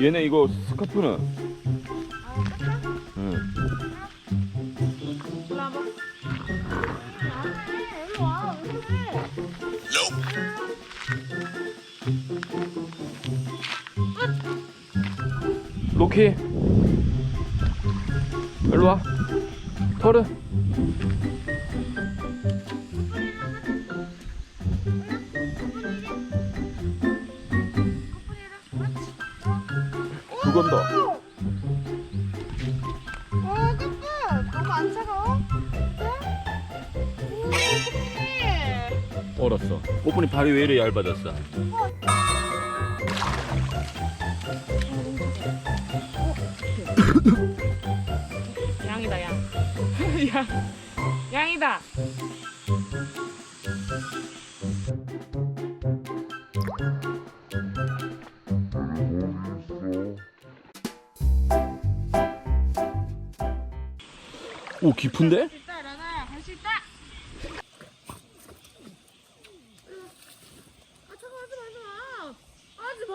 얘네 이거 스카프는? 응. 일로 와봐. 일로 와. 왜 그래? 로키 일로 와. 터르 두 건 더. 꽃분 너무 안 차가워? 얼었어. 꽃분이 발이 왜 이래 얇아졌어? 양이다 양. 양이다. 오 깊은데? 할 수 있다 일어나. 할 수 있다. 아 잠깐 하지 마.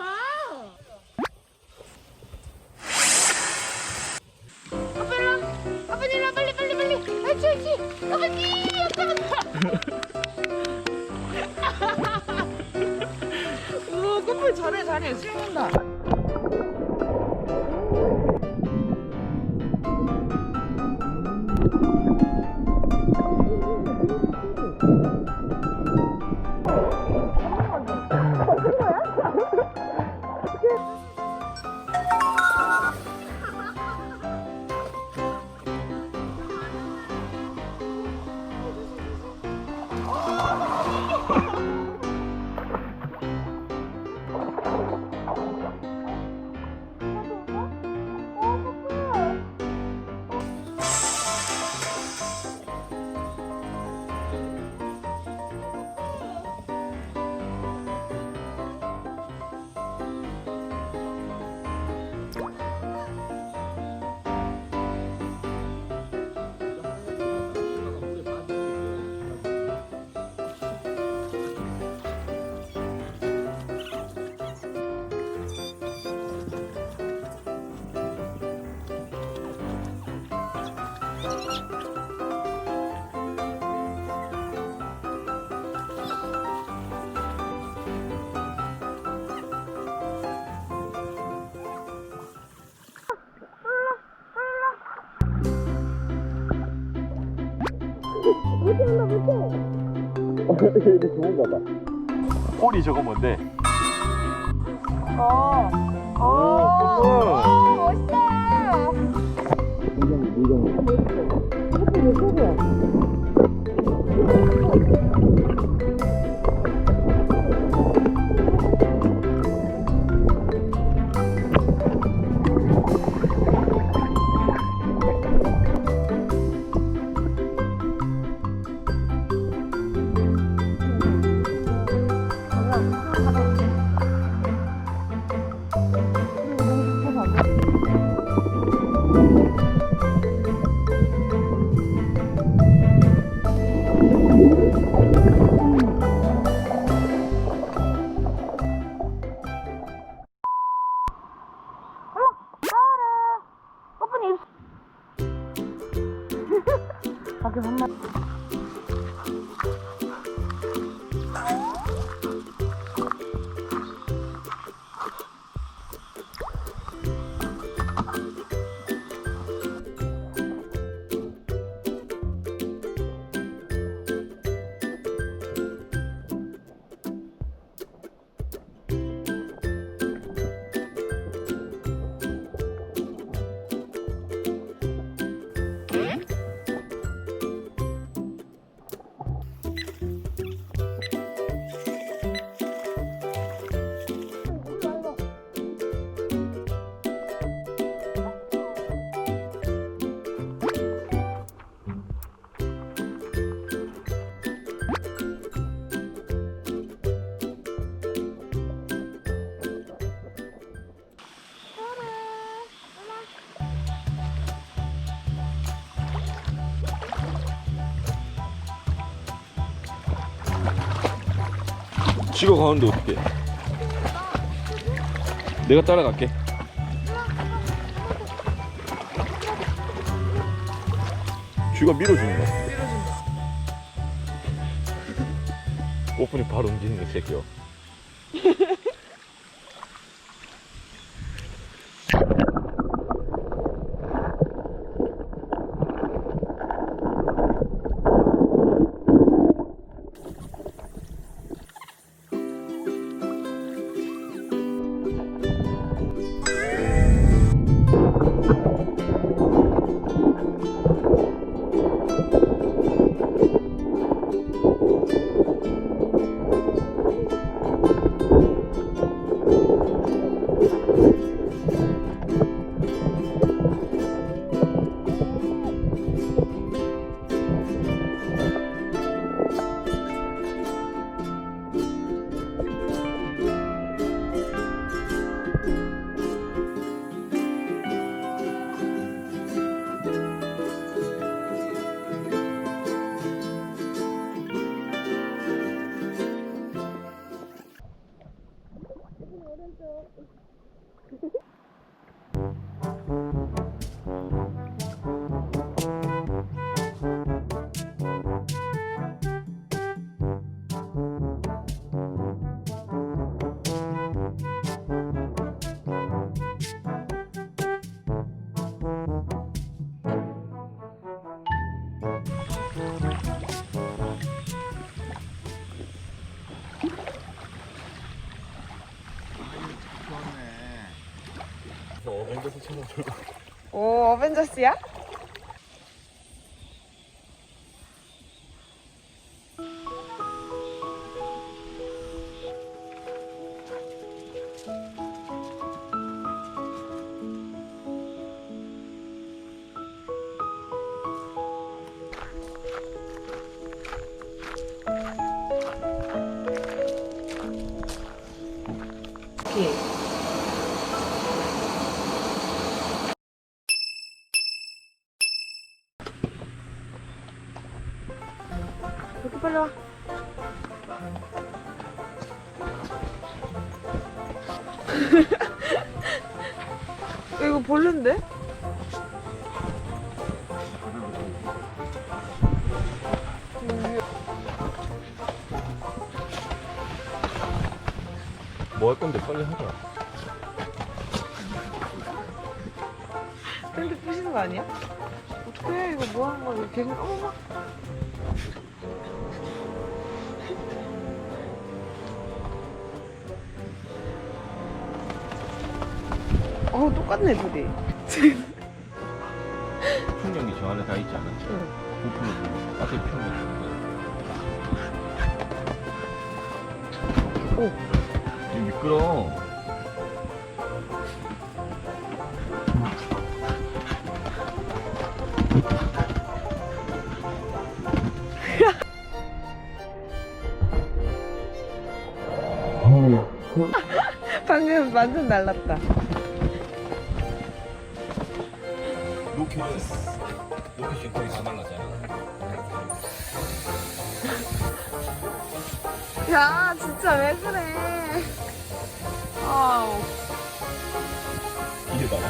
아빠 일로 와. 아빠 일로 와. 빨리. 옳지. 아버지. 오 꽃분 잘해. 수영한다. 이게 좋은가 봐. 꼬리 저거 뭔데? 멋있다. 밖에 한 마리. 지가 가는데 어떡해. 내가 따라갈게. 쥐가 밀어주는 거. 밀어준다. 꽃분이 바로 움직이는 거 새끼요. 어벤져스처럼 들고. 오, 어벤져스야? 오케이. 이렇게 빨리 와. 이거 벌레인데? 뭐 할 건데 빨리 하자. 텐트 부시는 거 아니야? 어떡해, 이거 뭐 하는 거야? 계속, 어머머. 똑같네, 둘이. 풍경이 저 안에 다 있지 않았지? 응. 부품을 앞에 평면. 오. 이거 미끄러워. 방금 완전 날랐다. 로켓이 거의 다 날랐잖아. 야, 진짜 왜 그래. 아우. 이게 봐라.